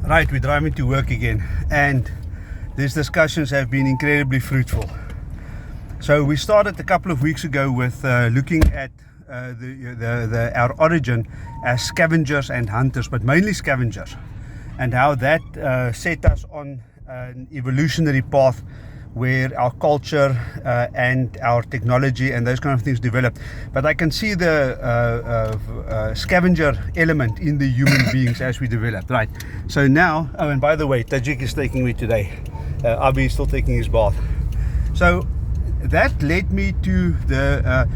Right, we're driving to work again, and these discussions have been incredibly fruitful. So we started a couple of weeks ago with looking at our origin as scavengers and hunters, but mainly scavengers, and how that set us on an evolutionary path where our culture and our technology and those kind of things developed. But I can see the scavenger element in the human beings as we developed. Right. So now, oh, and by the way, Tajik is taking me today. Abi is still taking his bath. So that led me to the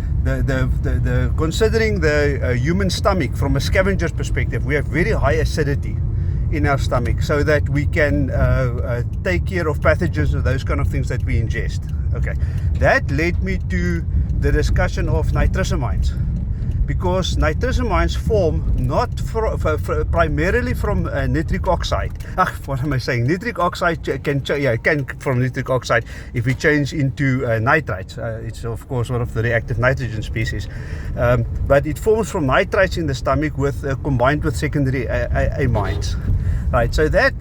considering the human stomach from a scavenger's perspective. We have very high acidity in our stomach, so that we can take care of pathogens or those kind of things that we ingest. Okay, that led me to the discussion of nitrosamines, because nitrosamines form not primarily from nitric oxide. What am I saying? Nitric oxide can from nitric oxide if we change into nitrites. It's of course one of the reactive nitrogen species, but it forms from nitrites in the stomach with combined with secondary amines. Right. So that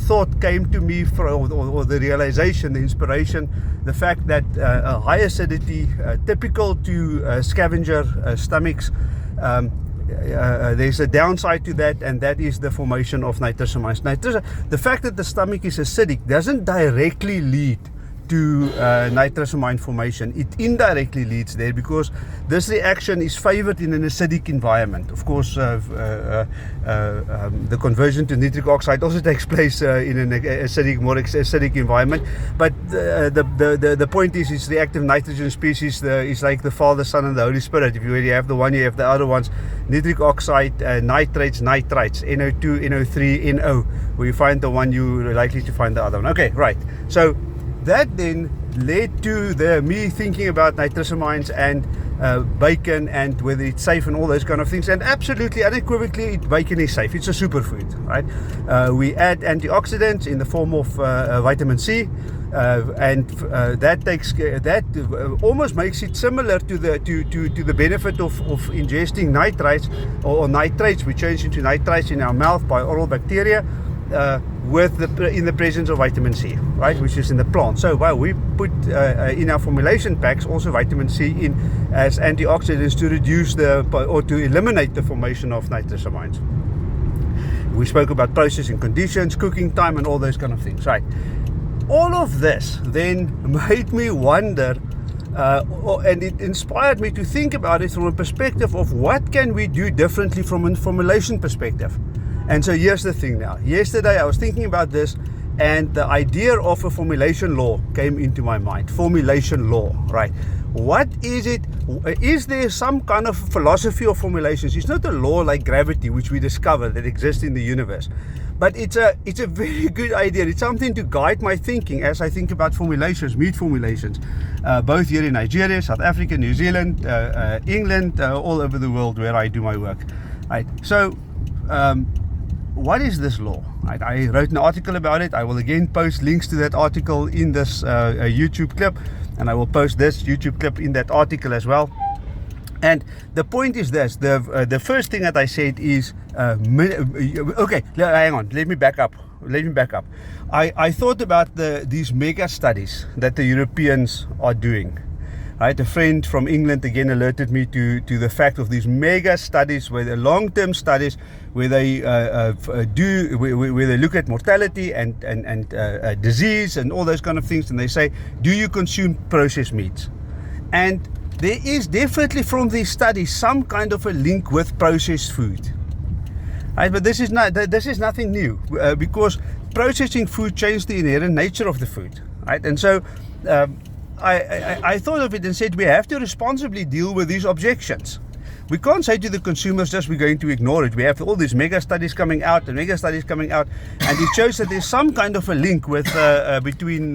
thought came to me or the realization, the inspiration, the fact that a high acidity, typical to scavenger stomachs, there's a downside to that, and that is the formation of nitrosamines. The fact that the stomach is acidic doesn't directly lead to nitrosamine formation. It indirectly leads there, because this reaction is favored in an acidic environment. Of course, the conversion to nitric oxide also takes place in an more acidic environment. But the point is, it's reactive nitrogen species. It's like the Father, Son, and the Holy Spirit. If you already have the one, you have the other ones. Nitric oxide, nitrates, NO2, NO3, NO. Where you find the one, you're likely to find the other one. Okay, right. So that then led to me thinking about nitrosamines and bacon, and whether it's safe and all those kind of things. And absolutely, unequivocally, bacon is safe. It's a superfood, right? We add antioxidants in the form of vitamin C, and that almost makes it similar to the benefit of ingesting nitrates or nitrates. We change into nitrates in our mouth by oral bacteria. In the presence of vitamin C, right, which is in the plant. So we put in our formulation packs also vitamin C in as antioxidants to reduce or to eliminate the formation of nitrosamines. We spoke about processing conditions, cooking time, and all those kind of things, right? All of this then made me wonder, and it inspired me to think about it from a perspective of what can we do differently from a formulation perspective. And so here's the thing now. Yesterday I was thinking about this, and the idea of a formulation law came into my mind. Formulation law, right? What is it? Is there some kind of philosophy of formulations? It's not a law like gravity, which we discovered that exists in the universe. But it's a very good idea. It's something to guide my thinking as I think about formulations, meat formulations, both here in Nigeria, South Africa, New Zealand, England, all over the world where I do my work. Right? So, what is this law? I wrote an article about it. I will again post links to that article in this YouTube clip, and I will post this YouTube clip in that article as well. And the point is this: the first thing that I said is okay. Hang on. Let me back up. I thought about these mega studies that the Europeans are doing. Right, a friend from England again alerted me to the fact of these mega studies, where the long-term studies, where they where they look at mortality and disease and all those kind of things, and they say, do you consume processed meats? And there is definitely from these studies some kind of a link with processed food. Right, but this is nothing new, because processing food changed the inherent nature of the food. Right, and so. I thought of it and said we have to responsibly deal with these objections. We can't say to the consumers just we're going to ignore it. We have all these mega studies coming out, and it shows that there's some kind of a link with between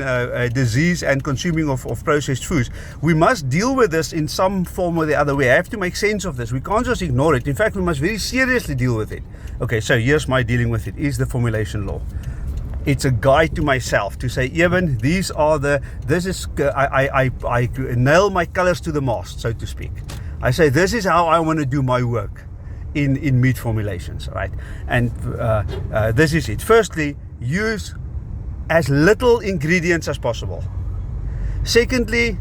disease and consuming of processed foods. We must deal with this in some form or the other. We have to make sense of this. We can't just ignore it. In fact, we must very seriously deal with it. Okay, so here's my dealing with it, is the formulation law. It's a guide to myself to say, Evan, I nail my colors to the mast, so to speak. I say, this is how I want to do my work. in meat formulations, right? And this is it. Firstly, use as little ingredients as possible. Secondly,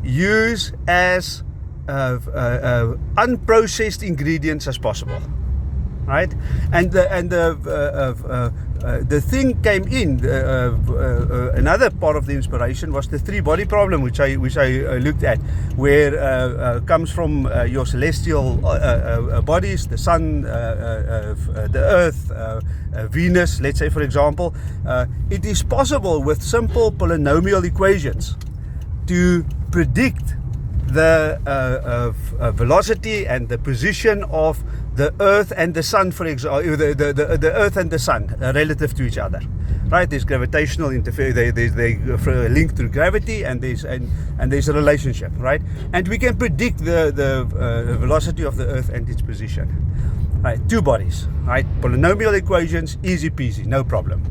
use as unprocessed ingredients as possible, right? And the thing came in. Another part of the inspiration was the three-body problem, which I looked at, where comes from your celestial bodies, the sun, the earth, Venus, let's say, for example. It is possible with simple polynomial equations to predict the velocity and the position of the Earth and the Sun, for example, the Earth and the Sun relative to each other, right? There's gravitational interference. They link through gravity, and there's a relationship, right? And we can predict the velocity of the Earth and its position, right? Two bodies, right? Polynomial equations, easy peasy, no problem.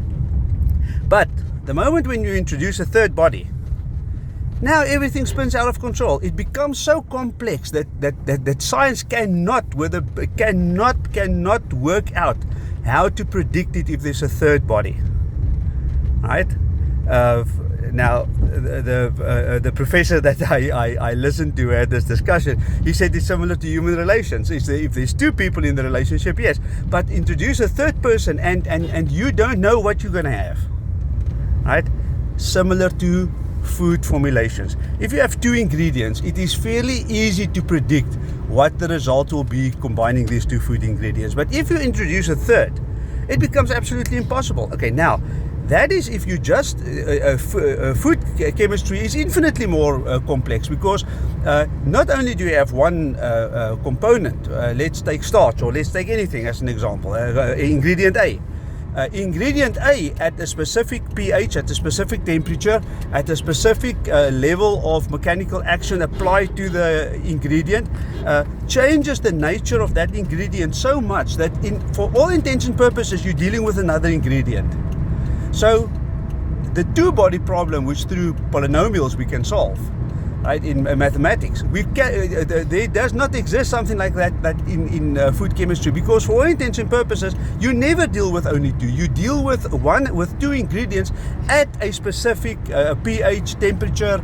But the moment when you introduce a third body, now everything spins out of control. It becomes so complex that science cannot work out how to predict it if there's a third body, right? Now the professor that I listened to had this discussion. He said it's similar to human relations. If there's two people in the relationship, yes, but introduce a third person and you don't know what you're going to have, right? Similar to food formulations. If you have two ingredients, it is fairly easy to predict what the result will be combining these two food ingredients. But if you introduce a third, it becomes absolutely impossible. Okay, now that is if you just food chemistry is infinitely more complex, because not only do you have one component, let's take starch, or let's take anything as an example, ingredient A. Ingredient A at a specific pH, at a specific temperature, at a specific level of mechanical action applied to the ingredient changes the nature of that ingredient so much that for all intents and purposes you're dealing with another ingredient. So the two-body problem, which through polynomials we can solve, right, in mathematics, there does not exist something like that in food chemistry, because for all intents and purposes you never deal with only two. You deal with two ingredients at a specific pH, temperature,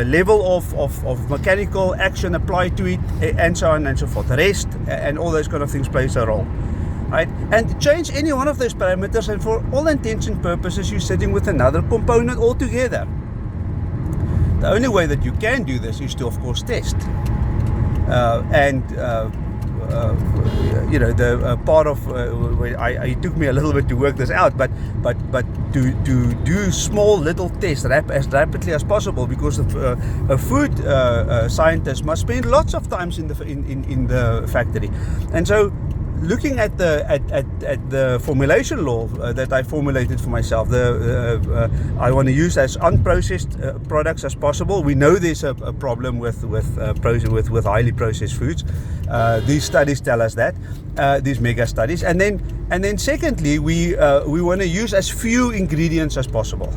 level of mechanical action applied to it, and so on and so forth. The rest and all those kind of things plays a role, right? And change any one of those parameters, and for all intents and purposes you're sitting with another component altogether. The only way that you can do this is to, of course, test. The part of it took me a little bit to work this out, but to do small little tests as rapidly as possible, because a food scientist must spend lots of times in the factory, and so. Looking at the formulation law that I formulated for myself, I want to use as unprocessed products as possible. We know there's a problem with highly processed foods. These studies tell us that, these mega studies, and then secondly, we want to use as few ingredients as possible.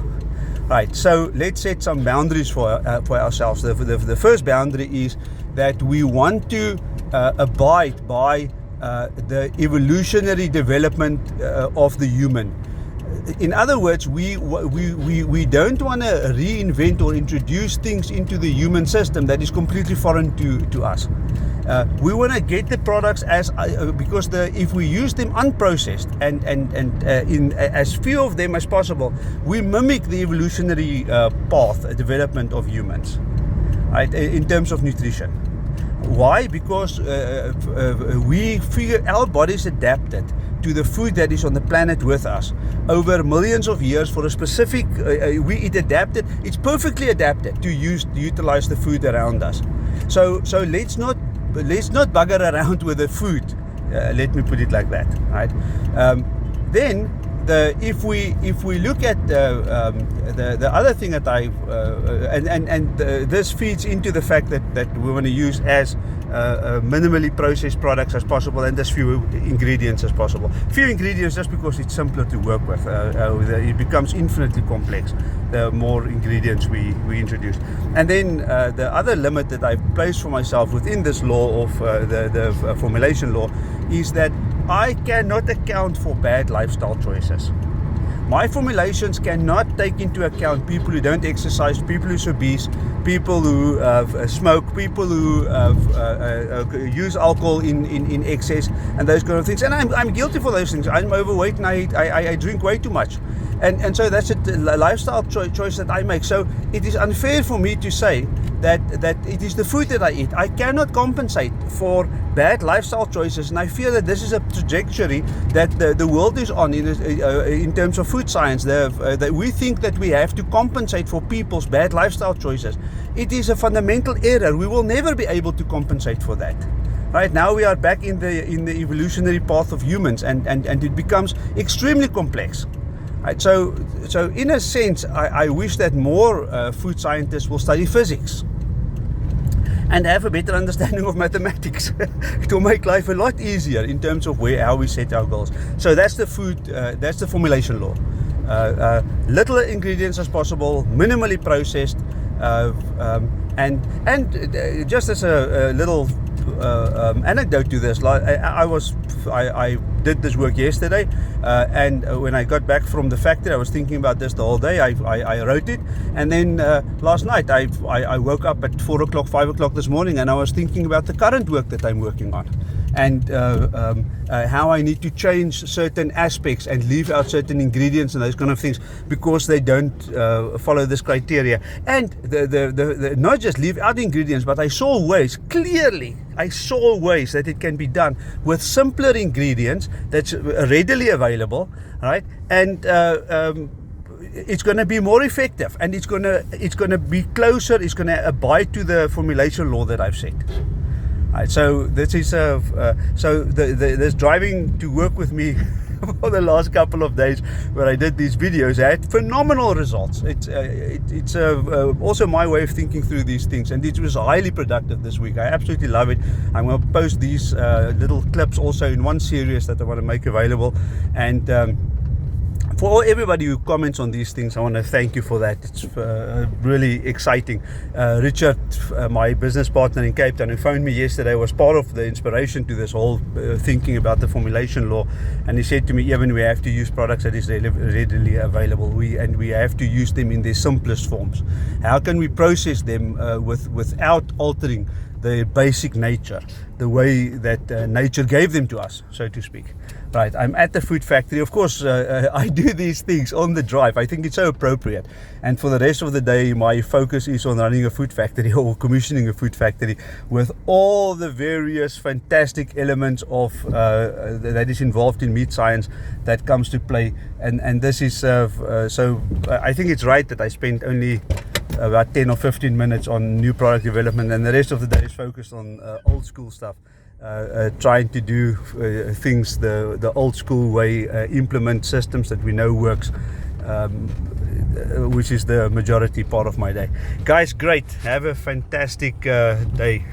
Right. So let's set some boundaries for ourselves. The first boundary is that we want to abide by the evolutionary development of the human. In other words, we don't want to reinvent or introduce things into the human system that is completely foreign to us. We want to get the products because if we use them unprocessed and in as few of them as possible, we mimic the evolutionary path development of humans, right? In terms of nutrition. Why? Because we figure our bodies adapted to the food that is on the planet with us over millions of years for a specific. It's perfectly adapted to utilize the food around us. So let's not bugger around with the food. Let me put it like that, right? Then if we look at the other thing that this feeds into the fact that we want to use as minimally processed products as possible and as few ingredients as possible. Few ingredients just because it's simpler to work with. It becomes infinitely complex the more ingredients we introduce. And then the other limit that I've placed for myself within this law of the formulation law is that I cannot account for bad lifestyle choices. My formulations cannot take into account people who don't exercise, people who's obese, people who smoke, people who use alcohol in excess and those kind of things. And I'm guilty for those things. I'm overweight and I drink way too much. And so that's a lifestyle choice that I make. So it is unfair for me to say that it is the food that I eat. I cannot compensate for bad lifestyle choices, and I fear that this is a trajectory that the world is on in terms of food science. That we think that we have to compensate for people's bad lifestyle choices. It is a fundamental error. We will never be able to compensate for that. Right now we are back in the evolutionary path of humans, and it becomes extremely complex. Right, so in a sense, I wish that more food scientists will study physics and have a better understanding of mathematics. It will make life a lot easier in terms of how we set our goals. So that's the that's the formulation law. Little ingredients as possible, minimally processed, and just as a little anecdote to this, I did this work yesterday, and when I got back from the factory, I was thinking about this the whole day. I wrote it, and then last night I woke up at 4 o'clock, 5 o'clock this morning, and I was thinking about the current work that I'm working on, and how I need to change certain aspects and leave out certain ingredients and those kind of things because they don't follow this criteria. And the not just leave out ingredients, but I saw ways that it can be done with simpler ingredients that's readily available, right? And it's going to be more effective, and it's going to be closer. It's going to abide to the formulation law that I've set. Right, so this is this driving to work with me for the last couple of days where I did these videos had phenomenal results. It's also my way of thinking through these things, and it was highly productive this week. I absolutely love it. I'm going to post these little clips also in one series that I want to make available, and for everybody who comments on these things, I want to thank you for that. It's really exciting. Richard, my business partner in Cape Town, who phoned me yesterday, was part of the inspiration to this whole thinking about the formulation law. And he said to me, Evan, we have to use products that is readily available. We have to use them in their simplest forms. How can we process them without altering the basic nature, the way that nature gave them to us, so to speak. Right, I'm at the food factory. Of course, I do these things on the drive. I think it's so appropriate. And for the rest of the day, my focus is on running a food factory or commissioning a food factory with all the various fantastic elements of that is involved in meat science that comes to play. And this is so. I think it's right that I spend only about 10 or 15 minutes on new product development, and the rest of the day is focused on old school stuff. Trying to do things the old school way, implement systems that we know works, which is the majority part of my day. Guys, great. Have a fantastic day.